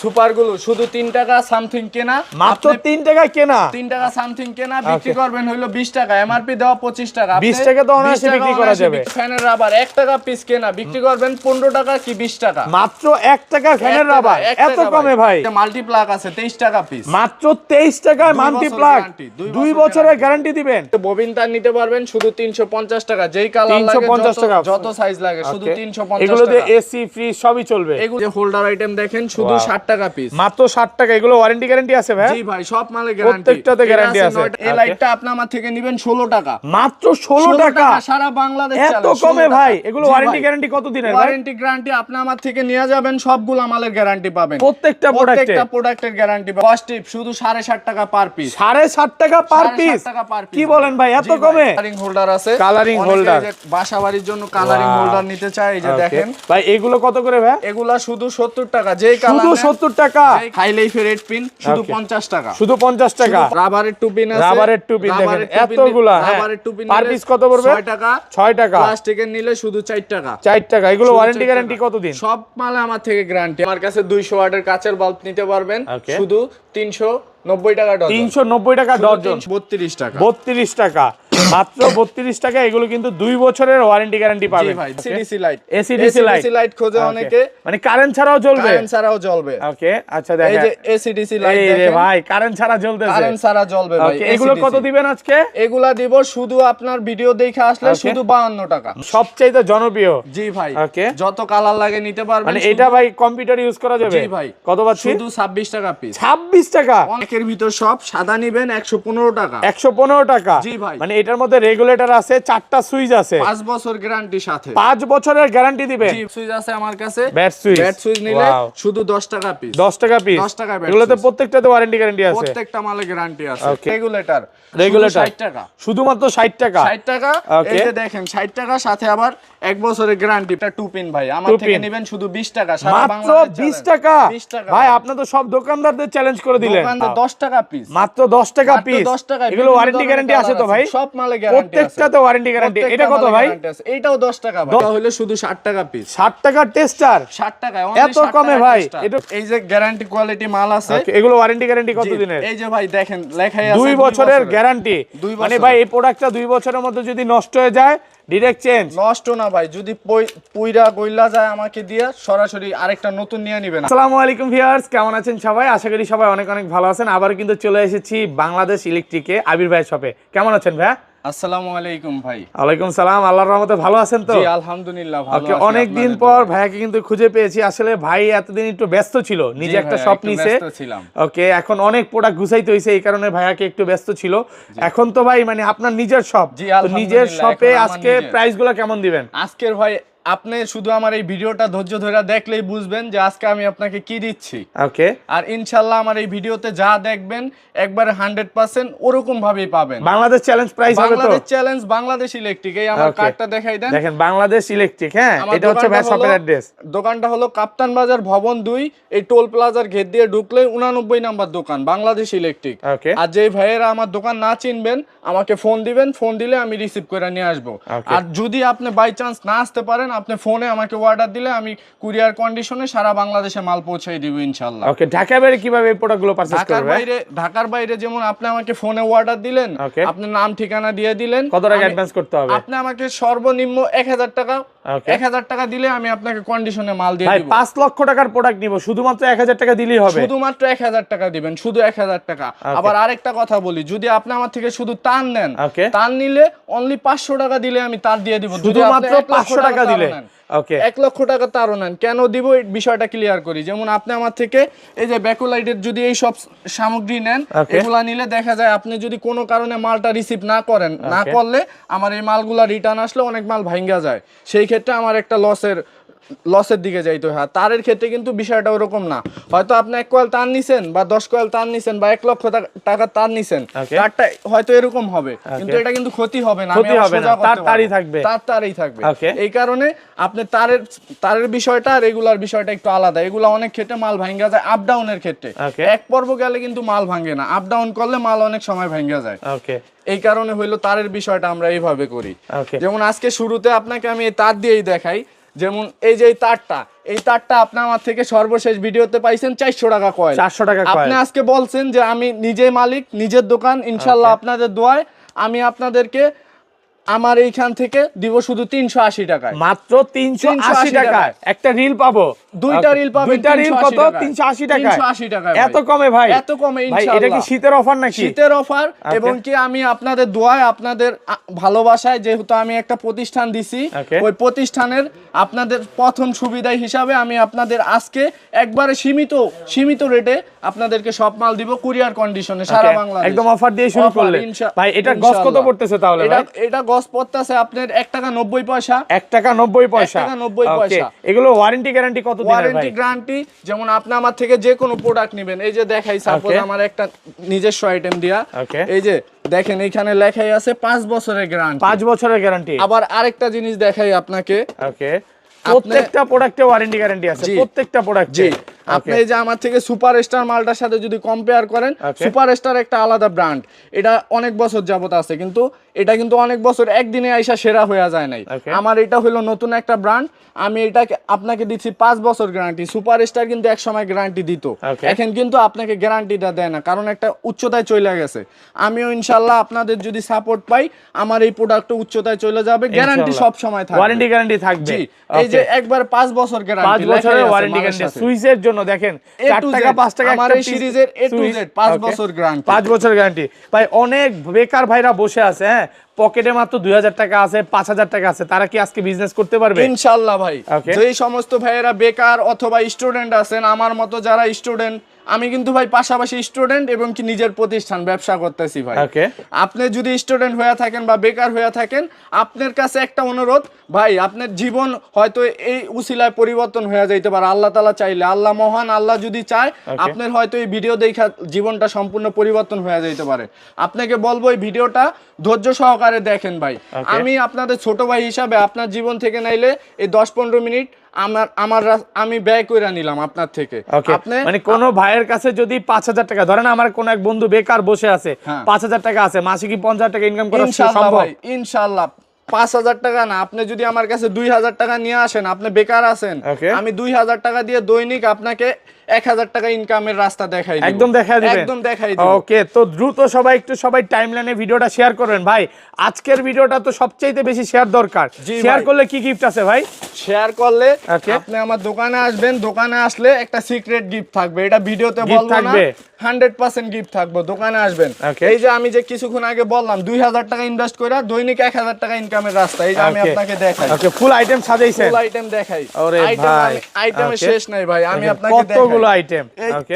Super গুলো শুধু 3 টাকা সামথিং কেনা, মাত্র 3 টাকায় কেনা, 3 টাকা সামথিং কেনা, বিক্রি করবেন হলো 20 টাকা, এমআরপি দেওয়া 25 টাকা, 20 টাকা তো অনায়াসে বিক্রি করা যাবে। ফ্যানের রাবার 1 টাকা পিস কেনা, বিক্রি করবেন 15 টাকা কি 20 টাকা, মাত্র 1 টাকা ফ্যানের রাবার, এত কমে ভাই। মাল্টি প্লাগ আছে 23 টাকা পিস, মাত্র 23 টাকায় মাল্টি প্লাগ, 2 বছরের গ্যারান্টি দিবেন। ববিন তার নিতে পারবেন শুধু 350 টাকা, যেই কালার লাগে 350 টাকা, যত সাইজ লাগে শুধু 350 টাকা। এগুলো দিয়ে এসি ফ্রিজ সবই চলবে। এগুলো হোল্ডার আইটেম দেখেন শুধু 60 টাকা পিস, মাত্র 60 টাকা। এগুলো ওয়ারেন্টি গ্যারান্টি আছে ভাই? জি ভাই, সব মালে গ্যারান্টি, প্রত্যেকটাতে গ্যারান্টি আছে। এই লাইটটা আপনি আমার থেকে নেবেন 16 টাকা, মাত্র 16 টাকা সারা বাংলাদেশ চলে। এত কমে ভাই? এগুলো ওয়ারেন্টি গ্যারান্টি কত দিনের ভাই? ওয়ারেন্টি গ্যারান্টি আপনি আমার থেকে নিয়ে যাবেন, সবগুলো মালের গ্যারান্টি পাবেন, প্রত্যেকটা প্রোডাক্টের গ্যারান্টি পাবেন। কস্ট শুধু 60.5 টাকা পার পিস, 60.5 টাকা পার পিস। কি বলেন ভাই, এত কমে? কালারিং হোল্ডার আছে, কালারিং হোল্ডার, বাসাবাড়ির জন্য কালারিং হোল্ডার নিতে চাই, এই যে দেখেন ভাই। এগুলো কত করে ভাই? এগুলা শুধু 70 টাকা, যেই কালার শুধু 70 টাকা। হাই লাইফের রেড পিন শুধু 50 টাকা, শুধু 50 টাকা। রাবারের টুপিন আছে, রাবারের টুপিন দেখেন এতগুলা, রাবারের টুপিন পার পিস কত পড়বে? 6 টাকা, 6 টাকা। প্লাস্টিকের নিলে শুধু 4 টাকা, 4 টাকা। এগুলো ওয়ারেন্টি গ্যারান্টি কত দিন? সব মালে আমার থেকে গ্যারান্টি। আমার কাছে 200 ওয়াটের কাচের বাল্ব নিতে পারবেন শুধু 390 টাকা ডজন, 390 টাকা ডজন, 32 টাকা, 32 টাকা, মাত্র 32 টাকা। এগুলো কিন্তু 2 বছরের ওয়ারেন্টি গ্যারান্টি পাবেন। জি ভাই, এসিডিসি লাইট, এসিডিসি লাইট খোঁজে অনেকে, মানে কারেন্ট ছাড়াও জ্বলবে? কারেন্ট ছাড়াও জ্বলবে। ওকে, আচ্ছা দেখেন এই যে এসিডিসি লাইট দেখেন, এই রে ভাই কারেন্ট ছাড়া জ্বলতেছে, কারেন্ট ছাড়া জ্বলবে ভাই। এগুলো কত দিবেন আজকে? এগুলা দিব শুধু আপনার ভিডিও দেখে আসলে শুধু 52 টাকা, সবচেয়ে জনপ্রিয়। জি ভাই, ওকে, যত কালার লাগে নিতে পারবেন। মানে এটা ভাই কম্পিউটার ইউজ করা যাবে? জি ভাই। কত পাচ্ছি? শুধু 26 টাকা পিস, 26 টাকা। অনেকের ভিতর সব সাদা নিবেন 115 টাকা, 115 টাকা। জি ভাই, মানে এটার মধ্যে রেগুলেটর আছে, 4টা সুইচ আছে, 5 বছর গ্যারান্টি সাথে, 5 বছরের গ্যারান্টি দিবেন। জি, সুইচ আছে আমার কাছে, ব্যাট সুইচ, ব্যাট সুইচ নিলে শুধু 10 টাকা পিস, 10 টাকা পিস, 10 টাকা ব্যাট। এগুলোতে প্রত্যেকটাতে ওয়ারেন্টি গ্যারান্টি আছে, প্রত্যেকটা মালে গ্যারান্টি আছে। রেগুলেটর 60 টাকা, শুধুমাত্র 60 টাকা, 60 টাকা। এই যে দেখেন 60 টাকা সাথে আবার 1 বছরের গ্যারান্টি। এটা টু পিন ভাই, আমার থেকে নেবেন শুধু 20 টাকা, সারা মাত্র বাংলাদেশ 20 টাকা। 20 টাকা ভাই আপনি তো সব দোকানদারদের চ্যালেঞ্জ করে দিলেন। দোকানদার 10 টাকা পিস, মাত্র 10 টাকা পিস। 10 টাকা। এগুলো ওয়ারেন্টি গ্যারান্টি আছে তো ভাই? সব মালে গ্যারান্টি আছে, প্রত্যেকটাতে ওয়ারেন্টি গ্যারান্টি। এটা কত ভাই? এইটাও 10 টাকা ভাই, এটা হলো শুধু 60 টাকা পিস। 60 টাকার টেস্টার, 60 টাকা, এত কমে ভাই? এটা এই যে গ্যারান্টি কোয়ালিটি মাল আছে। এগুলো ওয়ারেন্টি গ্যারান্টি কত দিনের? এই যে ভাই দেখেন লেখাই আছে 2 বছরের গ্যারান্টি। মানে ভাই এই প্রোডাক্টটা 2 বছরের মধ্যে যদি নষ্ট হয়ে যায় ডাইরেক্ট চেঞ্জ? নষ্ট না ভাই, যদি পুইরা গইলা যায় আমাকে দিয়া সরাসরি আরেকটা নতুন নিয়ে নেবেন। আসসালামু আলাইকুম ভিউয়ার্স, কেমন আছেন সবাই? আশা করি সবাই অনেক অনেক ভালো আছেন। আবার কিন্তু চলে এসেছি বাংলাদেশ ইলেকট্রিকে আবির ভাইয়ের শপে। কেমন আছেন ভাই? আসসালামু আলাইকুম ভাই। ওয়ালাইকুম সালাম, আল্লাহর রহমতে ভালো আছেন তো? জি আলহামদুলিল্লাহ ভালো আছি। অনেক দিন পর ভাইয়াকে কিন্তু খুঁজে পেয়েছি। আসলে ভাই এতদিন একটু ব্যস্ত ছিল, নিজে একটা শপ নিছে। ওকে, এখন অনেক প্রোডাক্ট গুছাইতে হইছে, এই কারণে ভাইয়াকে একটু ব্যস্ত ছিল। এখন তো ভাই মানে আপনার নিজের শপ, তো নিজের শপে আজকে প্রাইসগুলো কেমন দিবেন? আজকের ভাই আপনি শুধু আমার এই ভিডিওটা ধৈর্য ধরে দেখলেই বুঝবেন যে আজকে আমি আপনাকে কি দিচ্ছি। ওকে, আর ইনশাআল্লাহ আমার এই ভিডিওতে যা দেখবেন একবারে 100% ওরকম ভাবেই পাবেন। বাংলাদেশ চ্যালেঞ্জ প্রাইস হবে তো? Bangladesh challenge, Bangladesh electric. এই আমার কার্ডটা দেখাই দেন। দেখেন বাংলাদেশ ইলেকট্রিক। হ্যাঁ, এটা হচ্ছে ভাই শপের অ্যাড্রেস। দোকানটা হলো কাপ্তান বাজার ভবন 2, এই টোল প্লাজার গেট দিয়ে ঢুকলে 89 নাম্বার দোকান, বাংলাদেশ ইলেকট্রিক। আর যেই ভাইয়েরা আমার দোকান না চিনবেন আমাকে ফোন দিবেন, ফোন দিলে আমি রিসিভ করে নিয়ে আসবো। আর যদি আপনি বাই চান্স না আসতে পারেন, আপনি ফোনে আমাকে অর্ডার দিলে আমি কুরিয়ার কন্ডিশনে সারা বাংলাদেশে মাল পৌঁছে দিব ইনশাআল্লাহ। ওকে, ঢাকার বাইরে কিভাবে এই প্রোডাক্টগুলো পারচেজ করবে? ঢাকার বাইরে যেমন আপনি আমাকে ফোনে অর্ডার দিলেন, আপনি নাম ঠিকানা দিয়ে দিলেন। কত টাকা অ্যাডভান্স করতে হবে? আপনি আমাকে সর্বনিম্ন 1000 টাকা, 1000 টাকা দিলে আমি আপনাকে কন্ডিশনে মাল দিয়ে দিব। 5 লক্ষ টাকার প্রোডাক্ট নিব, শুধুমাত্র 1000 টাকা দিলেই হবে? শুধুমাত্র 1000 টাকা দিবেন, শুধু 1000 টাকা। আবার আরেকটা কথা বলি, যদি আপনি আমার থেকে শুধু তার নেন, তার নিলে অনলি 500 টাকা দিলে আমি তার দিয়ে দিব। শুধুমাত্র 500 টাকা দিলে? ওকে, 1 লক্ষ টাকা তারও নেন, কেন দিব এই বিষয়টা ক্লিয়ার করি। যেমন আপনি আমার থেকে এই যে ব্যাকলাইটের যদি এই সব সামগ্রী নেন, এগুলা নিলে দেখা যায় আপনি যদি কোনো কারণে মালটা রিসিভ না করেন, না করলে আমার এই মালগুলা রিটার্ন আসলে অনেক মাল ভাঙ্গা যায়, সেই ক্ষেত্রে আমার একটা লসের দিকে যাইতে হয়। তারের ক্ষেত্রে কিন্তু বিষয়টা ওরকম না। হয়তো আপনি 1 কয়েল তার নিছেন বা 10 কয়েল তার নিছেন বা 1 লক্ষ টাকা তার নিছেন, তারটা হয়তো এরকম হবে, কিন্তু এটা কিন্তু ক্ষতি হবে না, তারই থাকবে। এই কারণে আপনি তারের বিষয়টা রেগুলার বিষয়টা একটু আলাদা। এগুলা অনেক ক্ষেত্রে মাল ভাঙ্গা যায় আপ ডাউনের ক্ষেত্রে। এক পর্ব গেলে কিন্তু মাল ভাঙ্গে না, আপ ডাউন করলে মাল অনেক সময় ভাঙ্গা যায়। এই কারণে হইলো তারের বিষয়টা আমরা এইভাবে করি। যেমন আজকে শুরুতে আপনাকে আমি এই তার দিয়েই দেখাই যেমন এই যে এই তারটা আপনি আমার থেকে সর্বশেষ ভিডিওতে পাইছেন 400 টাকা কয়েল। 400 টাকা কয়েল। আপনি আজকে বলছেন যে আমি নিজে মালিক, নিজের দোকান, ইনশাআল্লাহ আপনাদের দোয়ায় আমি আপনাদেরকে আমার এইখান থেকে দিব শুধু 380 টাকায়, মাত্র 380 টাকায় একটা রিল পাবো। দুইটা রিল পাবেন, দুইটা রিল কত? 380 টাকায়। 380 টাকায় এত কমে ভাই? এত কমে ভাই ইনশাআল্লাহ। এটা কি শীতের অফার নাকি? শীতের অফার, এবং কি আমি আপনাদের দোয়ায়, আপনাদের ভালোবাসায়, যেহেতু আমি একটা প্রতিষ্ঠান দিছি, ওই প্রতিষ্ঠানের আপনাদের প্রথম সুবিধা হিসাবে আমি আপনাদের আজকে একবারে সীমিত রেটে আপনাদেরকে সব মাল দিব কুরিয়ার কন্ডিশনে সারা বাংলাদেশ। একদম অফার দিয়ে শুরু করলে ভাই। এটা গস কত পড়তেছে তাহলে ভাই? এটা গস পড়তেছে আপনার 1 টাকা 90 পয়সা। 1 টাকা 90 পয়সা। 1 টাকা 90 পয়সা। এগুলো ওয়ারেন্টি গ্যারান্টি কত দিনের ভাই? ওয়ারেন্টি গ্যারান্টি যেমন আপনি আমার থেকে যে কোনো প্রোডাক্ট নেবেন, এই যে দেখাই, সাপোজ আমার একটা নিজস্ব আইটেম দিয়া, এই যে দেখেন এখানে লেখাই আছে 5 বছরের গ্যারান্টি। 5 বছরের গ্যারান্টি। আবার আরেকটা জিনিস দেখাই আপনাকে, ওকে, প্রত্যেকটা প্রোডাক্টে ওয়ারেন্টি গ্যারান্টি আছে, প্রত্যেকটা প্রোডাক্টে। জি, আপনি এই যে আমার থেকে সুপারস্টার মালটার সাথে যদি কম্পেয়ার করেন, সুপারস্টার একটা আলাদা ব্র্যান্ড, এটা অনেক বছর যাবত আছে, কিন্তু এটা কিন্তু অনেক বছর একদিনে আইসা সেরা হয়ে যায় নাই। আমার এটা হলো নতুন একটা ব্র্যান্ড, আমি এটাকে আপনাকে দিচ্ছি 5 বছর গ্যারান্টি। সুপারস্টার কিন্তু এক সময় গ্যারান্টি দিত, এখন কিন্তু আপনাকে গ্যারান্টিটা দেয় না, কারণ একটা উচ্চতায় চলে গেছে। আমিও ইনশাআল্লাহ আপনাদের যদি সাপোর্ট পাই, আমার এই প্রোডাক্ট উচ্চতায় চলে যাবে, গ্যারান্টি সব সময় থাকবে, ওয়ারেন্টি গ্যারান্টি থাকবে। জি, এই যে একবার 5 বছর গ্যারান্টি, 5 বছরের ওয়ারেন্টি গ্যারান্টি। সুইচের জন্য দেখেন 4 টাকা 5 টাকা আমার এই সিরিজের A to Z 5 বছর গ্যারান্টি। 5 বছর গ্যারান্টি ভাই। অনেক বেকার ভাইরা বসে আছে, হ্যাঁ, পকেটে মাত্র 2000 টাকা আছে, 5000 টাকা আছে, তারা কি আজকে বিজনেস করতে পারবে? ইনশাআল্লাহ ভাই। যেই সমস্ত ভাইয়েরা বেকার অথবা স্টুডেন্ট আছেন, আমার মতো যারা স্টুডেন্ট, আমি কিন্তু ভাই পাশাপাশি স্টুডেন্ট এবং কি নিজের প্রতিষ্ঠান ব্যবসা করতেছি ভাই। আপনি যদি স্টুডেন্ট হয়ে থাকেন বা বেকার হয়ে থাকেন, আপনার কাছে একটা অনুরোধ ভাই, আপনার জীবন হয়তো এই উসিলায় পরিবর্তন হয়ে যাইতে পারে, আল্লাহ তাআলা চাইলে, আল্লাহ মহান, আল্লাহ যদি চায়, আপনার হয়তো এই ভিডিও দেখা জীবনটা সম্পূর্ণ পরিবর্তন হয়ে যাইতে পারে। আপনাকে বলবো এই ভিডিওটা ধৈর্য সহকারে দেখেন ভাই। আমি আপনাদের ছোট ভাই হিসাবে আপনার জীবন থেকে নাইলে এই 10-15 মিনিট আমি ব্যয় করে নিলাম আপনার থেকে। আপনি মানে কোন ভাইয়ের কাছে যদি 5000 টাকা, ধরেন আমার কোন এক বন্ধু বেকার বসে আছে, 5000 টাকা আছে, মাসে কি 5000 টাকা ইনকাম করা সম্ভব? ইনশাআল্লাহ 5000 টাকা না, আপনি যদি আমার কাছে 2000 টাকা নিয়ে আসেন, আপনি বেকার আছেন, আমি 2000 টাকা দিয়ে দৈনিক আপনাকে 1000 টাকা ইনকামের রাস্তা দেখাই দিব। একদম দেখাই দিবেন? একদম দেখাই দিব। ওকে, তো দ্রুত সবাই টাইমলাইনে ভিডিওটা শেয়ার করবেন ভাই। আজকের ভিডিওটা তো সবচেয়ে বেশি শেয়ার দরকার। শেয়ার করলে কি গিফট আছে ভাই? শেয়ার করলে আপনি আমার দোকানে আসবেন, দোকানে আসলে একটা সিক্রেট গিফট থাকবে, এটা ভিডিওতে বলবো না, 100% গিফট থাকবে। দোকানে আসবেন, এই যে আমি যে কিছুক্ষণ আগে বললাম 2000 টাকা ইনভেস্ট করে দৈনিক 1000 টাকা ইনকামের রাস্তা, এই যে আমি আপনাকে দেখাই। ওকে, ফুল আইটেম সাজাইছেন? ফুল আইটেম দেখাই। আরে ভাই, আইটেমের শেষ নাই ভাই, আমি আপনাকে দেখাই কতগুলো আইটেম।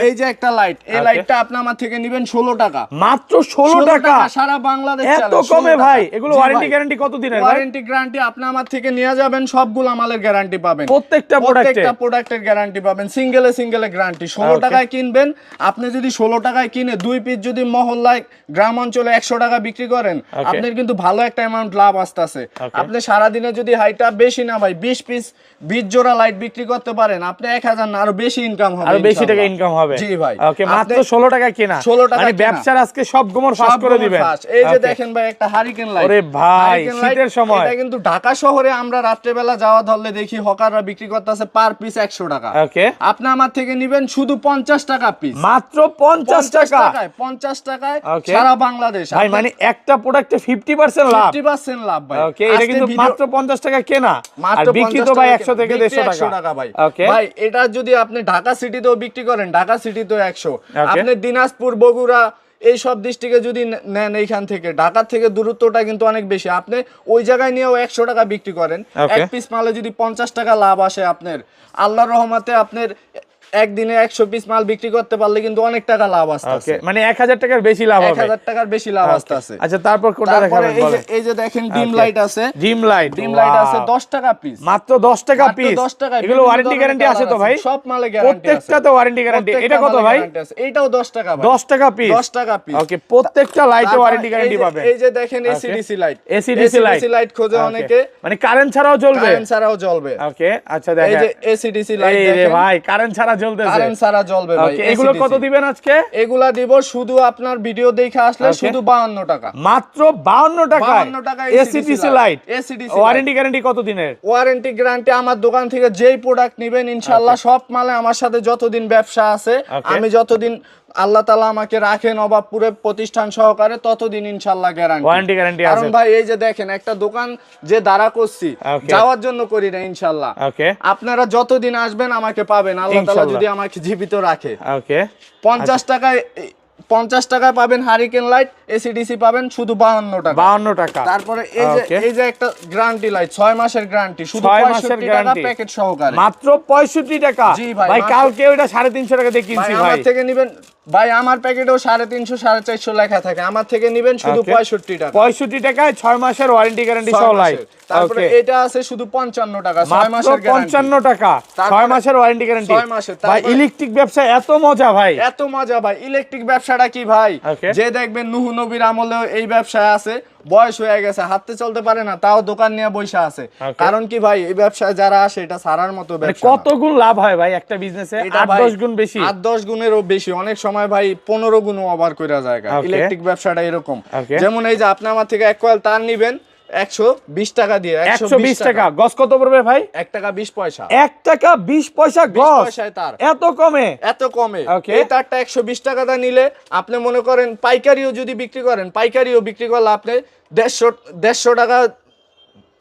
এই যে একটা লাইট, এই লাইটটা আপনি আমার থেকে নেবেন 16 টাকা, মাত্র 16 টাকা সারা বাংলাদেশ চলে। এত কমে ভাই? এগুলো ওয়ারেন্টি গ্যারান্টি কত দিনের ভাই? ওয়ারেন্টি গ্যারান্টি আপনি আমার থেকে নিয়ে যাবেন, সবগুলো মালের গ্যারান্টি পাবেন, প্রত্যেকটা প্রোডাক্টের গ্যারান্টি পাবেন, সিঙ্গেলে গ্যারান্টি। 16 টাকায় কিনবেন, আপনি যদি 16 টাকায় কিনে 2 পিস যদি মহল্লায় গ্রাম অঞ্চলে 100 টাকা বিক্রি করেন, আপনার কিন্তু ভালো একটা অ্যামাউন্ট লাভ আসতেছে। আপনি সারা দিনে যদি হাইটা বেশি না ভাই 20 পিস 20 জোড়া লাইট বিক্রি করতে পারেন, আপনি 1000 না আরো বেশি ইনকাম হবে, আরো বেশি টাকা ইনকাম হবে। জি ভাই। ওকে, মাত্র 16 টাকা কেনা, 16 টাকা মানে ব্যবসার আজকে সব গোমর ফাঁস করে দিবেন। এই যে দেখেন ভাই একটা হারিকেন লাইট। ওরে ভাই, শীতের সময় এটা কিন্তু ঢাকা শহরে আমরা রাত্রে বেলা যাওয়া ধরলে দেখি হকাররা বিক্রি করতেছে পার পিস 100 টাকা। ওকে, আপনি আমার থেকে নেবেন শুধু 50 টাকা পিস, মাত্র 50 টাকা। 50 টাকায় সারা বাংলাদেশ ভাই, মানে একটা প্রোডাক্টে 50% লাভ, 50% লাভ ভাই। ওকে, এটা কিন্তু মাত্র 50 টাকা কেনা, আর বিক্রি তো ভাই 100 থেকে 150 টাকা ভাই। ভাই এটা যদি আপনি ঢাকা সিটিতেও বিক্রি করেন, ঢাকা সিটিতেও 100, আপনি দিনাজপুর, বগুড়া এই সব ডিস্ট্রিক্টে যদি নেন, এইখান থেকে ঢাকা থেকে দূরত্বটা কিন্তু অনেক বেশি, আপনি ওই জায়গায় নিয়েও 100 টাকা বিক্রি করেন, এক পিস মালে যদি 50 টাকা লাভ আসে আপনার, আল্লাহর রহমতে আপনার একদিনে 100 পিস মাল বিক্রি করতে পারলে কিন্তু অনেক টাকা লাভ আসছে, মানে 1000 টাকার বেশি লাভ হবে, 1000 টাকার বেশি লাভ আসছে। আচ্ছা, তারপর কোনটা দেখাবেন বলেন? এই যে দেখেন ডিম লাইট আছে, ডিম লাইট আছে 10 টাকা পিস, মাত্র 10 টাকা পিস। 10 টাকা। এগুলো ওয়ারেন্টি গ্যারান্টি আছে তো ভাই? সব মালে গ্যারান্টি আছে, প্রত্যেকটা তো ওয়ারেন্টি গ্যারান্টি। এটা কত ভাই? এটাও 10 টাকা ভাই, 10 টাকা পিস, 10 টাকা পিস। ওকে, প্রত্যেকটা লাইটে ওয়ারেন্টি গ্যারান্টি পাবেন। এই যে দেখেন এসিডিসি লাইট, এসিডিসি লাইট খোঁজে অনেকে, মানে কারেন্ট ছাড়াও জ্বলবে, কারেন্ট ছাড়াও জ্বলবে। ওকে, আচ্ছা দেখেন এই যে এসিডিসি লাইট দেখেন, এই রে ভাই, কারেন্ট ছাড়া জ্বলতেছে, কারেন্ট ছাড়া জ্বলবে ভাই। এগুলো কত দিবেন আজকে? এগুলা দিব শুধু আপনার ভিডিও দেখে আসলে শুধু 52 টাকা, মাত্র 52 টাকা। 52 টাকা এসিডিসি লাইট, ওয়ারেন্টি গ্যারান্টি কত দিনের? ওয়ারেন্টি গ্যারান্টি আমার দোকান থেকে যেই প্রোডাক্ট নেবেন ইনশাআল্লাহ সব মালে আমার সাথে যতদিন ব্যবসা আছে, আমি যতদিন আল্লাহ তাআলা আমাকে রাখেন অভাবপুরে প্রতিষ্ঠান সহকারে, ততদিন ইনশাআল্লাহ ওয়ারেন্টি গ্যারান্টি আছে। কারণ ভাই এই যে দেখেন একটা দোকান যে দাঁড়া করছি যাওয়ার জন্য করি না ইনশাআল্লাহ। আপনারা যতদিন আসবেন আমাকে পাবেন আল্লাহ তাআলা যদি আমাকে জীবিত রাখে। 50 টাকায় পাবেন হারিকেন লাইট, এসিডিসি পাবেন শুধু 52 টাকা। 52 টাকা। তারপরে এই যে একটা গ্যারান্টি লাইট 6 মাসের গ্যারান্টি শুধু 65 টাকা প্যাকেট সহকারে, মাত্র 65 টাকা। ভাই কালকে ওইটা 350 টাকা দিয়ে কিনছি ভাই। আমার থেকে নেবেন ভাই, আমার প্যাকেটেও 350 450 লেখা থাকে, আমার থেকে নেবেন শুধু 65 টাকা। 65 টাকায় 6 মাসের ওয়ারেন্টি গ্যারান্টি সহ লাইট। তারপরে এটা আছে শুধু 55 টাকা, 6 মাসের গ্যারান্টি। 55 টাকা 6 মাসের ওয়ারেন্টি গ্যারান্টি। 6 মাসের। ভাই ইলেকট্রিক ব্যবসা এত মজা ভাই, এত মজা ভাই। ইলেকট্রিক ব্যবসাটা কি ভাই, যে দেখবেন নূহ নবীর আমলেও এই ব্যবসায় আছে, বয়স হয়ে গেছে হাঁটতে চলতে পারে না, তাও দোকান নিয়ে বসে আছে। কারণ কি ভাই এই ব্যবসায় যারা আসে এটা সারার মতো ব্যবসা। কত গুণ লাভ হয় ভাই একটা বিজনেসে? 8-10 গুণ বেশি, 8-10 গুণেরও বেশি, অনেক সময় ভাই 15 গুণও ওভার কইরা যায়। ইলেকট্রিক ব্যবসাটা এরকম। যেমন এই যে আপনি আমার থেকে 1 কয়েল তার নিবেন 120 টাকা দিয়ে, 120 টাকা। গজ কত পড়বে ভাই? 1 টাকা 20 পয়সা। 1 টাকা 20 পয়সা গজ, তার এত কমে? এত কমে। এই তারটা 120 টাকা দা নিলে আপনি মনে করেন পাইকারিও যদি বিক্রি করেন, পাইকারিও বিক্রি করলে আপনি 150 টাকা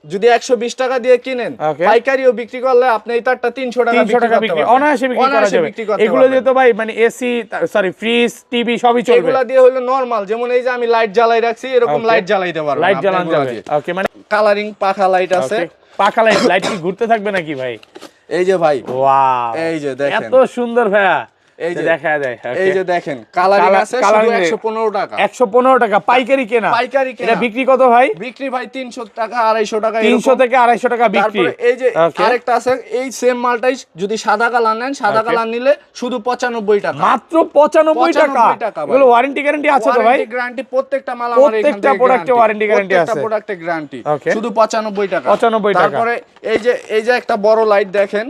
যদি 120 টাকা দিয়ে কিনেন, পাইকারিও বিক্রি করলে আপনি এই তারটা 300 টাকা বিক্রি অনায়াসে বিক্রি করা যাবে। এগুলো দিয়ে তো ভাই মানে এসি সরি ফ্রিজ টিভি সবই চলবে। এগুলা দিয়ে হলো নরমাল, যেমন এই যে আমি লাইট জ্বালাই রাখছি এরকম লাইট জ্বালাইতে পারবেন, লাইট জ্বালানো যাবে। ওকে, মানে কালারিং পাখা লাইট আছে। পাখা লাইট কি ঘুরতে থাকবে নাকি ভাই? এই যে ভাই ওয়াও, এই যে দেখেন এত সুন্দর ভাইয়া, এই যে দেখা যায়। এই যে দেখেন কালারিং আছে শুধু 115 টাকা। 115 টাকা পাইকারি কেনা। এটা বিক্রি কত ভাই? বিক্রি ভাই 300 টাকা 250 টাকা, 300 থেকে 250 টাকা বিক্রি। তারপরে এই যে আরেকটা আছে, এই সেম মালটাই যদি সাদা কালার নেন, সাদা কালার নিলে শুধু 95 টাকা, মাত্র 95 টাকা। এগুলো ওয়ারেন্টি গ্যারান্টি আছে তো ভাই? ওয়ারেন্টি গ্যারান্টি প্রত্যেকটা মাল আমার এখান থেকে, প্রত্যেকটা প্রোডাক্টে ওয়ারেন্টি গ্যারান্টি আছে, প্রত্যেকটা প্রোডাক্টে গ্যারান্টি শুধু 95 টাকা। 95 টাকা। তারপরে এই যে একটা বড় লাইট দেখেন,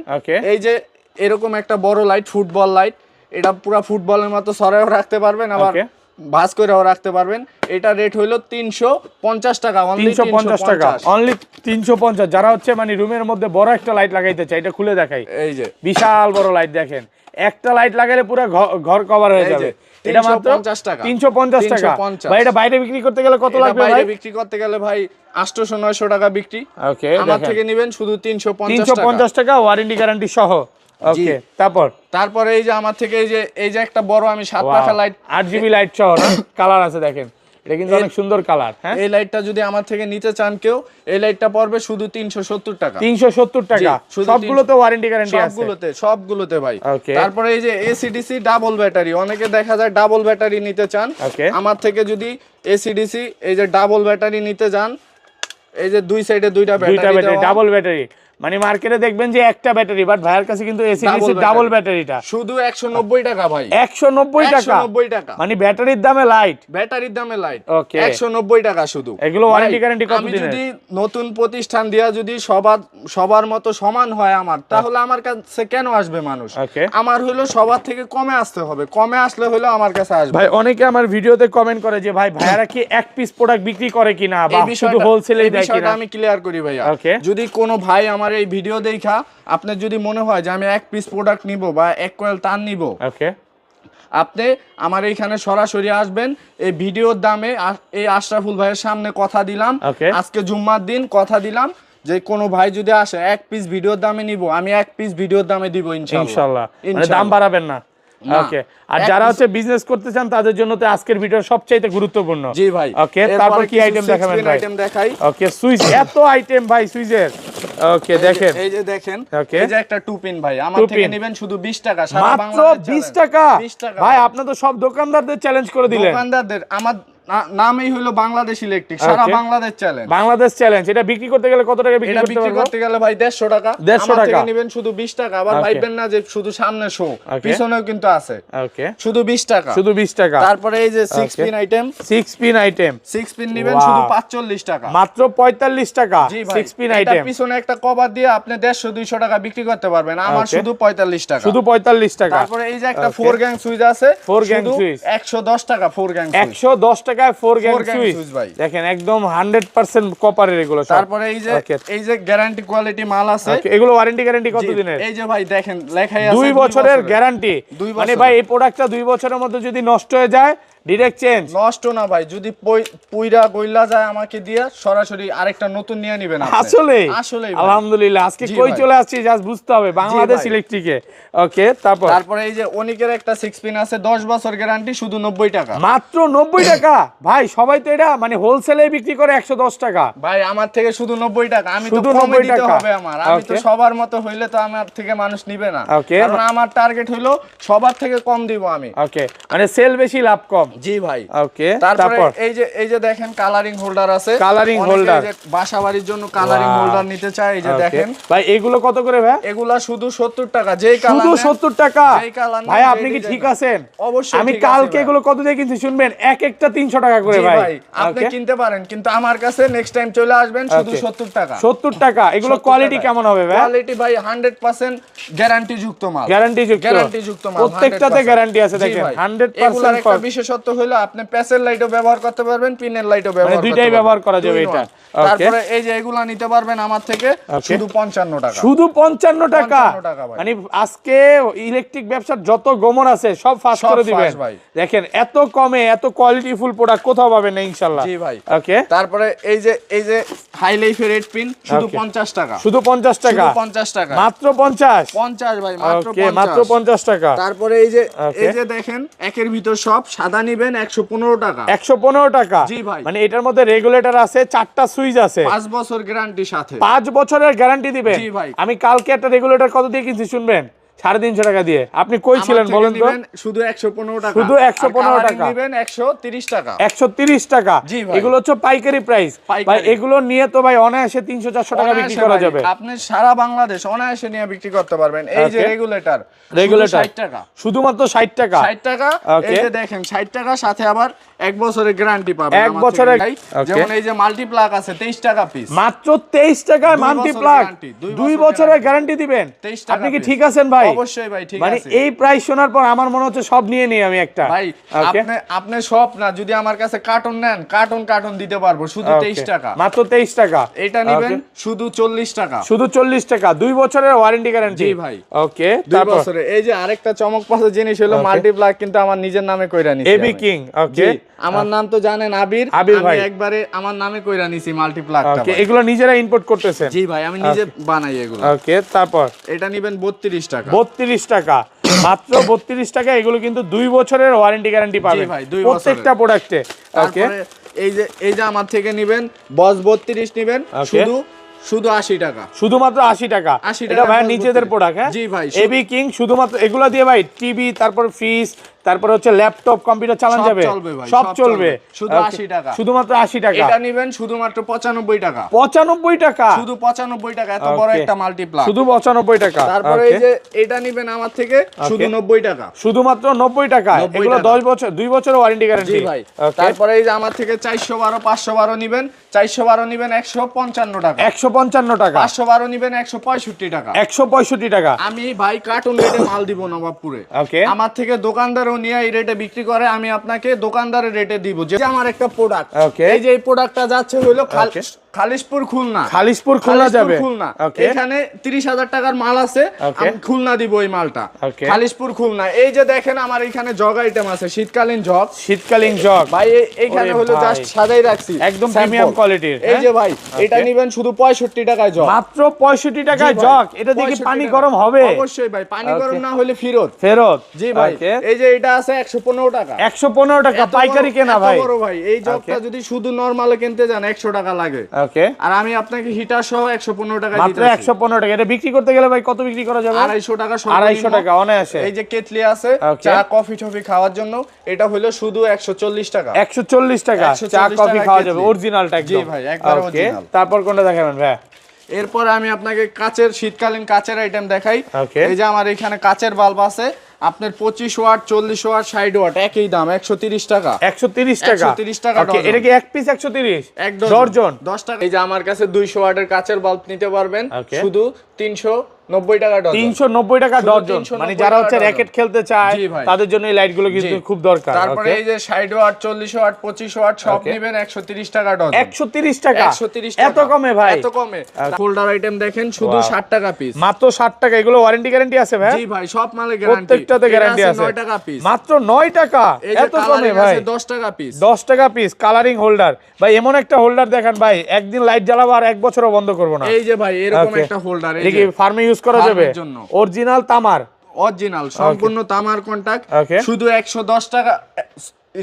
এই যে এরকম একটা বড় লাইট, ফুটবল লাইট, এটা পুরো ফুটবলের মতো সরাইও রাখতে পারবেন, আবার ভাঁজ করেও রাখতে পারবেন। এটা রেট হইলো 350 টাকা, অনলি 350 টাকা, অনলি 350। যারা হচ্ছে মানে রুমের মধ্যে বড় একটা লাইট লাগাইতে চাই, এটা খুলে দেখাই। এই যে বিশাল বড় লাইট দেখেন, একটা লাইট লাগালে পুরো ঘর কভার হয়ে যাবে। এটা মাত্র 350 টাকা, 350 টাকা। ভাই এটা বাইরে বিক্রি করতে গেলে কত লাগবে ভাই? বাইরে বিক্রি করতে গেলে ভাই 800-900 টাকা বিক্রি। ওকে, আমার থেকে নেবেন শুধু 350 টাকা, ওয়ারেন্টি গ্যারান্টি সহ। ওকে, তারপরে এই যে আমার থেকে এই যে একটা বড় আমি 7 পাখা লাইট 8GB লাইট সহ কালার আছে দেখেন, এটা কিন্তু অনেক সুন্দর কালার। হ্যাঁ, এই লাইটটা যদি আমার থেকে নিতে চান কেউ, এই লাইটটা পড়বে শুধু 370 টাকা। 370 টাকা, সবগুলোতে ওয়ারেন্টি গ্যারান্টি আছে, সবগুলোতে ভাই। তারপরে এই যে এসিডিসি ডাবল ব্যাটারি, অনেকে দেখা যায় ডাবল ব্যাটারি নিতে চান, আমার থেকে যদি এসিডিসি এই যে ডাবল ব্যাটারি নিতে যান, এই যে দুই সাইডে দুইটা ব্যাটারি, ডাবল ব্যাটারি, মানে মার্কেটে দেখবেন যে একটা ব্যাটারি, বাট ভাইয়ের কাছে কিন্তু এসিডিসি ডাবল ব্যাটারিটা শুধু 190 টাকা ভাই। 190 টাকা, মানে ব্যাটারির দামে লাইট, ওকে 190 টাকা শুধু। এগুলো ওয়ারেন্টি গ্যারান্টি কত দিনের? যদি নতুন প্রতিষ্ঠান দিয়া যদি সবার মতো সমান হয় আমার, তাহলে আমার কাছে কেন আসবে মানুষ? আমার হলো সবার থেকে কমে আসতে হবে, কমে আসলে হলো আমার কাছে আসবে। ভাই অনেকে আমার ভিডিওতে কমেন্ট করে যে ভাই ভাইয়ারা কি এক পিস প্রোডাক্ট বিক্রি করে কিনা বা শুধু হোলসেলেই দেয় কিনা? আমি ক্লিয়ার করি ভাইয়া। যদি কোনো ভাই আমার এই ভিডিও দেখা আপনার যদি মনে হয় যে আমি এক পিস প্রোডাক্ট নিব বা 1 কয়েল তার নিব, আপনি আমার এইখানে সরাসরি আসবেন। এই ভিডিওর দামে এই আশরাফুল ভাইয়ের সামনে কথা দিলাম, আজকে জুম্মার দিন কথা দিলাম যে কোনো ভাই যদি আসে 1 পিস ভিডিওর দামে নিব, আমি 1 পিস ভিডিওর দামে দিব ইনশাআল্লাহ। মানে দাম বাড়াবেন না। ওকে, আর যারা হচ্ছে বিজনেস করতে চান তাদের জন্য তো আজকের ভিডিও সবচেয়ে গুরুত্বপূর্ণ। জি ভাই। ওকে, তারপর কি আইটেম দেখাবেন ভাই? আইটেম দেখাই। ওকে, সুইচ, এত আইটেম ভাই সুইচের। ওকে দেখেন, এই যে দেখেন, এই যে একটা 2 পিন ভাই, আমার থেকে নেবেন শুধু 20 টাকা, সারা মাত্র 20 টাকা। ভাই আপনি তো সব দোকানদারদের চ্যালেঞ্জ করে দিলেন। দোকানদারদের আমার নামই হলো বাংলাদেশ ইলেকট্রিক, সারা বাংলাদেশ চ্যালেঞ্জ। বাংলাদেশ চ্যালেঞ্জ। এটা বিক্রি করতে গেলে কত টাকা বিক্রি করতে পারবো? করতে গেলে ভাই 150 টাকা। 150 আমার টাকা থেকে নেবেন শুধু 20 টাকা। আবার ভাববেন না যে শুধু সামনে শো, পিছনেও কিন্তু আছে। ওকে, শুধু 20 টাকা, শুধু 20 টাকা। তারপরে এই যে 6 pin item, 6 pin item, 6 pin নেবেন শুধু 45 টাকা, মাত্র 45 টাকা। 6 পিন আইটেম, এটা পিছনে একটা কভার দিয়ে আপনি 150 200 টাকা বিক্রি করতে পারবেন। আমার শুধু 45 টাকা, শুধু 45 টাকা। তারপরে এই যে একটা 4 গ্যাং সুইচ আছে, 4 গ্যাং সুইচ 110 টাকা। 4 গ্যাং সুইচ 110 টাকায় 4 গ্যাং সুইচ ভাই, দেখেন একদম 100% কপারের এগুলো সব। তারপরে এই যে গ্যারান্টি কোয়ালিটি মাল আছে, এগুলো ওয়ারেন্টি গ্যারান্টি কত দিনের? এই যে ভাই দেখেন লেখাই আছে 2 বছরের গ্যারান্টি। মানে ভাই এই প্রোডাক্টটা 2 বছরের মধ্যে যদি নষ্ট হয়ে যায় ডাইরেক্ট চেঞ্জ। নষ্ট না ভাই, যদি পুইরা গইলা যায় আমাকে দিয়া সরাসরি আরেকটা নতুন নিয়ে নেবেন আপনি। আসলে আলহামদুলিল্লাহ আজকে কই চলে আসছি জাস্ট বুঝতে হবে বাংলাদেশ ইলেকট্রিকে। ওকে, তারপরে এই যে অনিকের একটা 6 পিন আছে 10 বছর গ্যারান্টি, শুধু 90 টাকা, মাত্র 90 টাকা। ভাই সবাই তো এটা মানে হোলসেলে বিক্রি করে 110 টাকা। ভাই আমার থেকে শুধু 90 টাকা, আমি তো কমে দিতে হবে আমার। আমি তো সবার মতো হইলে তো আমার থেকে মানুষ নিবে না, কারণ আমার টার্গেট হইলো সবার থেকে কম দিব আমি। ওকে, মানে সেল বেশি লাভ কম। জি ভাই। ওকে, তারপর এই যে দেখেন কালারিং হোল্ডার আছে, কালারিং হোল্ডার, বাসাবাড়ির জন্য কালারিং হোল্ডার নিতে চাই। এই যে দেখেন ভাই এগুলো কত করে ভাই? এগুলা শুধু 70 টাকা। যেই কালার শুধু 70 টাকা। ভাই আপনি কি ঠিক আছেন? অবশ্যই আমি কালকে এগুলো কত দিয়ে কিনছি শুনবেন? এক একটা 300 টাকা করে ভাই। আপনি কিনতে পারেন, কিন্তু আমার কাছে নেক্সট টাইম চলে আসবেন শুধু 70 টাকা। 70 টাকা। এগুলো কোয়ালিটি কেমন হবে ভাই? কোয়ালিটি ভাই 100% গ্যারান্টি যুক্ত মাল। গ্যারান্টি যুক্ত মাল, প্রত্যেকটাতে গ্যারান্টি আছে দেখেন 100%। এগুলার একটা বিশেষত্ব হলো আপনি প্যাসের লাইটও ব্যবহার করতে পারবেন, পিনের লাইটও ব্যবহার করতে পারবেন, দুইটাই ব্যবহার করা যাবে এটা। তারপরে এই যে এগুলা নিতে পারবেন আমার থেকে শুধু 55 টাকা। শুধু 55 টাকা। মানে আজকে ইলেকট্রিক ব্যবসার যত গোমর আছে সব ফাঁস করে দিবেন। দেখেন এত কমে এত কোয়ালিটিফুল প্রোডাক্ট কোথাও পাবেন না ইনশাআল্লাহ। জি ভাই। ওকে, তারপরে এই যে হাই লাইফের 8 পিন শুধু 50 টাকা। শুধু 50 টাকা। শুধু 50 টাকা। মাত্র 50 ভাই, মাত্র 50। মাত্র 50 টাকা। তারপরে এই যে দেখেন একের ভিতর সব সাদা নিবেন 115 টাকা। 115 টাকা। জি ভাই। মানে এটার মধ্যে রেগুলেটর আছে, 4টা সুইচ আছে, 5 বছর গ্যারান্টি সাথে। 5 বছরের গ্যারান্টি দিবেন। জি ভাই। আমি কালকে একটা রেগুলেটর কত দিয়ে কিনছি শুনবেন? 350 টাকা দিয়ে। আপনি কই ছিলেন বলেন তো? শুধু 115 টাকা। শুধু 115 টাকা নেবেন 130 টাকা। 130 টাকা। এগুলো হচ্ছে পাইকারি প্রাইস। ভাই এগুলো নিয়ে তো ভাই অনায়াসে 300 400 টাকা বিক্রি করা যাবে। আপনি সারা বাংলাদেশ অনায়াসে নিয়ে বিক্রি করতে পারবেন। এই যে রেগুলেটর 60 টাকা। শুধুমাত্র 60 টাকা। 60 টাকা। এই যে দেখেন 60 টাকা, সাথে আবার 1 বছরের গ্যারান্টি পাবেন। 1 বছরের। যেমন এই যে মাল্টিপ্লাগ আছে 23 টাকা পিস। মাত্র 23 টাকায় মাল্টিপ্লাগ 2 বছরের গ্যারান্টি দিবেন। আপনি কি ঠিক আছেন ভাই? অবশ্যই ভাই ঠিক আছে। মানে এই প্রাইস শোনার পর আমার মনে হচ্ছে সব নিয়ে নেই আমি একটা। ভাই আপনি সব না, যদি আমার কাছে কার্টন নেন কার্টন দিতে পারবো শুধু 23 টাকা। মাত্র 23 টাকা। এটা নেবেন শুধু 40 টাকা। শুধু 40 টাকা। 2 বছরের ওয়ারেন্টি গ্যারান্টি। জি ভাই। ওকে, 2 বছরের। এই যে আরেকটা চমকপ্রদ জিনিস হলো মাল্টিপ্লাগ, কিন্তু আমার নিজের নামে কইরা নিছি। AB king. ওকে, আমার নাম তো জানেন আবির ভাই। আমি একবারে আমার নামে কইরা নিছি মাল্টিপ্লাগটা। ওকে, এগুলো নিজেরা ইম্পোর্ট করতেছেন? জি ভাই, আমি নিজে বানাই এগুলো। ওকে, তারপর এটা নেবেন 32 টাকা। 32 টাকা। মাত্র 32 টাকা। এগুলো কিন্তু 2 বছরের ওয়ারেন্টি গ্যারান্টি পাবেন প্রত্যেকটা প্রোডাক্টে। ওকে, এই যে আমার থেকে নেবেন বস 32 নেবেন শুধু 80 টাকা। শুধুমাত্র 80 টাকা। এটা ভাই নিজেদের প্রোডাক্ট। হ্যাঁ জি ভাই। এবি কিং শুধুমাত্র এগুলা দিয়ে ভাই টিভি, তারপর ফ্রিজ, তারপর হচ্ছে ল্যাপটপ, কম্পিউটার চালানো যাবে, সব চলবে। শুধু 80 টাকা। শুধুমাত্র 80 টাকা। এটা নেবেন শুধুমাত্র 95 টাকা। 95 টাকা। শুধু 95 টাকা। এত বড় একটা মাল্টিপ্লাগ শুধু 95 টাকা। তারপরে এই যে এটা নেবেন আমার থেকে শুধু 90 টাকা। শুধুমাত্র 90 টাকা। এগুলো 10 বছর 2 বছরের ওয়ারেন্টি গ্যারান্টি। জি ভাই। তারপরে এই যে আমার থেকে 412 512 নেবেন, 412 নেবেন 155 টাকা। 155 টাকা। 512 নেবেন 165 টাকা। 165 টাকা। আমি ভাই কার্টুন রেটে মাল দিব নবাবপুরে। ওকে, আমার থেকে দোকানদারও নিয়ে এই রেটে বিক্রি করে, আমি আপনাকে দোকানদারের রেটে দিব। যে আমার একটা প্রোডাক্ট, এই যে এই প্রোডাক্টটা যাচ্ছে হলো খালিশপুর খুলনা। খালিশপুর খুলনা যাবে। এখানে 30,000 টাকার মাল আছে, আমি খুলনা দিব এই মালটা। খালিশপুর খুলনা। এই যে দেখেন আমার এখানে জগ আইটেম আছে, শীতকালীন জগ। ভাই এইখানে হলো জাস্ট সাজাই রাখছি, একদম প্রিমিয়াম কোয়ালিটির। এই যে ভাই এটা নেবেন শুধু 65 টাকায় জগ। মাত্র 65 টাকায় জগ। এটা দিয়ে কি পানি গরম হবে? অবশ্যই ভাই, পানি গরম না হলে ফেরত। জি ভাই। এই যে এটা আছে 115 টাকা। 115 টাকা পাইকারি কেনা ভাই। বড় ভাই, এই জগটা যদি শুধু নরমালে কিনতে যান 100 টাকা লাগে। ওকে আর আমি আপনাকে হিটার সহ 115 টাকা মাত্র 115 টাকা। এটা বিক্রি করতে গেলে ভাই কত বিক্রি করা যাবে? 250 টাকা। 250 টাকা অনায়াসে। এই যে কেটলি আছে চা কফি টফি খাওয়ার জন্য, এটা হলো শুধু 140 টাকা। 140 টাকা চা কফি খাওয়া যাবে, অরিজিনালটা একদম। জি ভাই, একবার অরিজিনাল। তারপর কোনটা দেখাবেন ভাই? এরপরে আমি আপনাকে কাচের, শীতকালীন কাচের আইটেম দেখাই। এই যে আমার এখানে কাচের বাল্ব আছে আপনার 25 ওয়াট, 40 ওয়াট, 60 ওয়াট, একই দাম 130 টাকা। 130 টাকা। 130 টাকা ডজন। এটা কি এক পিস 130? এক ডজন 10 টাকা। এই যে আমার কাছে 200 ওয়াটের কাচের বাল্ব নিতে পারবেন শুধু 390 টাকা ডজন। 390 টাকা ডজন। মানে যারা হচ্ছে র‍্যাকেট খেলতে চায় তাদের জন্য এই লাইট গুলো কিন্তু খুব দরকার। তারপরে এই যে 60 ওয়াট, 40 ওয়াট, 25 ওয়াট সব নেবেন 130 টাকা ডজন। 130 টাকা? 130 টাকা। এত কমে ভাই? এত কমে। হোল্ডার আইটেম দেখেন শুধু 60 টাকা পিস। মাত্র 60 টাকা। এগুলো ওয়ারেন্টি গ্যারান্টি আছে ভাই? জি ভাই, সব মালে গ্যারান্টি। প্রত্যেকটাতে গ্যারান্টি আছে। 9 টাকা পিস। মাত্র 9 টাকা? এত কমে ভাই? 10 টাকা পিস। 10 টাকা পিস কালারিং হোল্ডার। ভাই এমন একটা হোল্ডার দেখান ভাই, একদিন লাইট জ্বালাবো আর এক বছরও বন্ধ করব না। এই যে ভাই এরকম একটা হোল্ডার, এই যে ফার্মে ইউজ করা যাবে, অরিজিনাল তামার, অরিজিনাল সম্পূর্ণ তামার কন্টাক্ট। শুধু 110 টাকা,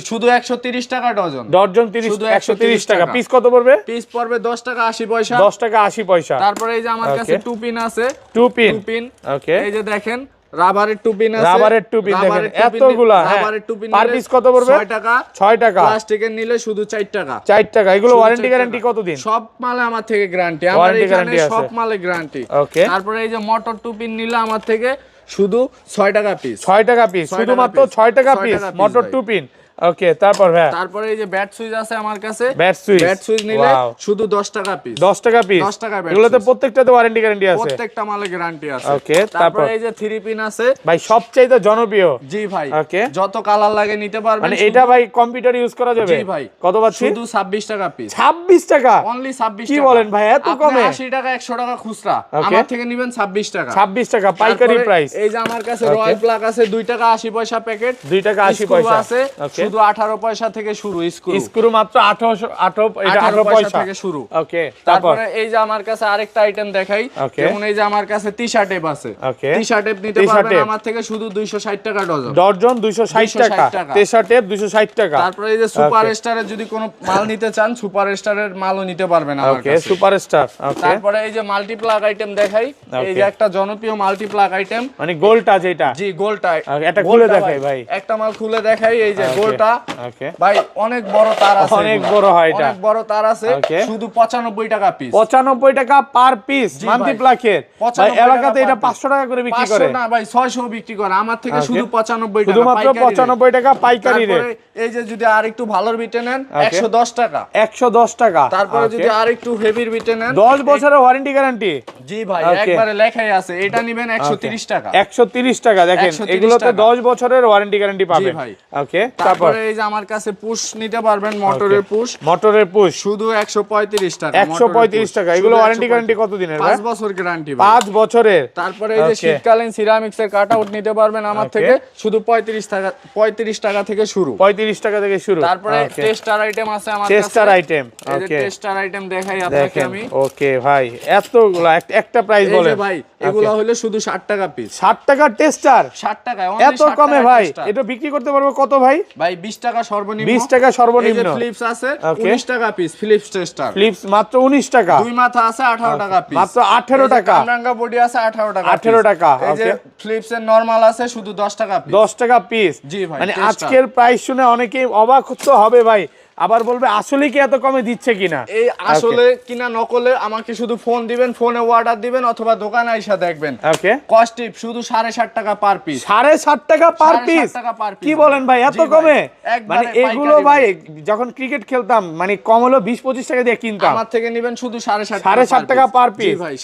শুধু 130 টাকা ডজন। ডজন 130 টাকা। পিস কত পড়বে? পিস পড়বে 10 টাকা 80 পয়সা। 10 টাকা 80 পয়সা। তারপরে এই যে আমার কাছে টু পিন আছে। Two pin. ওকে। এই যে দেখেন রাবারের টু পিন আছে। রাবারের টু পিন দেখেন এতগুলা। রাবারের টু পিন পার পিস কত পড়বে? 6 টাকা। 6 টাকা। প্লাস্টিকের নিলে শুধু 4 টাকা। 4 টাকা। এগুলো ওয়ারেন্টি গ্যারান্টি কতদিন? সব মালে আমার থেকে গ্যারান্টি। আমার এখানে সব মালে গ্যারান্টি। ওকে। তারপরে এই যে মোটর টু পিন নিলে আমার থেকে শুধু 6 টাকা পিস। 6 টাকা পিস, শুধুমাত্র 6 টাকা পিস মোটর টু পিন। ওকে। তারপর ভাই তারপরে এই যে ব্যাট সুইচ আছে আমার কাছে। ব্যাট সুইচ নিলে শুধু 10 টাকা পিস। 10 টাকা পিস। 10 টাকা ব্যাট। এগুলোতে প্রত্যেকটাতে ওয়ারেন্টি গ্যারান্টি আছে। প্রত্যেকটা মালে গ্যারান্টি আছে। ওকে। তারপরে এই যে 3 পিন আছে ভাই, সবচেয়ে জনপ্রিয়। জি ভাই। ওকে। যত কালার লাগে নিতে পারবেন। মানে এটা ভাই কম্পিউটার ইউজ করা যাবে? জি ভাই। কত পাচ্ছি? শুধু 26 টাকা পিস। 26 টাকা? অনলি 26 টাকা। কি বলেন ভাই, এত কমে? 80 টাকা 100 টাকা খুচরা, আমার থেকে নেবেন 26 টাকা। 26 টাকা পাইকারি প্রাইস। এই যে আমার কাছে রয়্যাল প্লাগ আছে 2 টাকা 80 পয়সা প্যাকেট। 2 টাকা 80 পয়সা আছে। শুধু 18 পয়সা থেকে শুরু স্ক্রু মাত্র 18 পয়সা থেকে শুরু। ওকে। তারপরে এই যে আমার কাছে আরেকটা আইটেম দেখাই। যেমন এই যে আমার কাছে টি-শার্ট টেপ আছে। টি-শার্ট টেপ নিতে পারবেন আমার থেকে শুধু 260 টাকা ডজন। ডজন 260 টাকা। টি-শার্ট টেপ 260 টাকা। তারপরে এই যে সুপার স্টারের যদি কোনো মাল নিতে চান, সুপার স্টারের মালও নিতে পারবেন আমার কাছে। ওকে। Super star. ওকে। তারপরে এই যে মাল্টি প্লাগ আইটেম দেখাই। এই যে একটা জনপ্রিয় মাল্টি প্লাগ আইটেম, মানে গোলটা যেটা। জি গোলটা। এটা খুলে দেখাই ভাই। একটা মাল খুলে দেখাই। এই যে গোলটা। ওকে ভাই অনেক বড় তার আছে। অনেক বড় হয় এটা। অনেক বড় তার আছে। শুধু 95 টাকা পিস। 95 টাকা পার পিস মাল্টি প্লাগের। ভাই এলাকাতে এটা 500 টাকা করে বিক্রি করে। 500 না ভাই, 600 বিক্রি করে। আমার থেকে শুধু 95 টাকা। শুধুমাত্র 95 টাকা পাইকারি রেট। এই যে যদি আরেকটু ভালোর বিটে নেন 110 টাকা। 110 টাকা। তারপরে যদি আরেকটু হেভির বিটে নেন 10 বছরের ওয়ারেন্টি গ্যারান্টি। জি ভাই, একবারে লেখাই আছে। এটা নেবেন 130 টাকা। 130 টাকা। দেখেন এগুলোতে 10 বছরের ওয়ারেন্টি গ্যারান্টি পাবেন। ভাই। ওকে। তারপরে এই যে আমার কাছে পুশ নিতে পারবেন, মোটরের পুশ। মোটরের পুশ শুধু 135 টাকা। 135 টাকা। এগুলো ওয়ারেন্টি গ্যারান্টি কত দিনের? 5 বছর গ্যারান্টি ভাই। 5 বছরের। তারপরে এই যে শীতকালীন সিরামিক্স এর কাটআউট নিতে পারবেন আমার থেকে শুধু 35 টাকা থেকে শুরু। 35 টাকা থেকে শুরু। তারপরে টেস্টার আইটেম আছে আমার কাছে। Tester item. Okay. Tester item দেখাই আপনাকে আমি। ওকে ভাই, এতগুলো একটা প্রাইস বলেন। এই যে ভাই এগুলো হলো শুধু 60 টাকা পিস। 60 টাকা টেস্টার? 60 টাকা। এত কমে ভাই? এটা বিক্রি করতে পারবো কত ভাই? ভাই 20 টাকা সর্বনিম্ন। 20 টাকা সর্বনিম্ন। এই যে ফ্লিপস আছে 19 টাকা পিস। Phillips tester. ফ্লিপস মাত্র 19 টাকা। দুই মাথা আছে 18 টাকা পিস। মাত্র 18 টাকা। কামরাঙ্গা বডি আছে 18 টাকা। 18 টাকা। এই যে ফ্লিপস এর নরমাল আছে শুধু 10 টাকা পিস। 10 টাকা পিস। জি ভাই। মানে আজকের প্রাইস শুনে অনেকেই অবাক তো হবে ভাই, আবার বলবে আসলে কি এত কমে দিচ্ছে কিনা। এই আসলে কিনা নকলে আমাকে শুধু ফোন দিবেন, ফোনে অর্ডার দিবেন অথবা দোকানে এসে দেখবেন। ওকে। কস্ট টিপ শুধু 60.5 টাকা পার পিস। 60.5 টাকা পার পিস? কি বলেন ভাই, এত কমে? মানে এগুলো ভাই যখন ক্রিকেট খেলতাম মানে কম হলো 20-25 টাকা দিয়ে কিনতাম। আমার থেকে নেবেন শুধু 60.5 টাকা পার পিস। জি ভাই।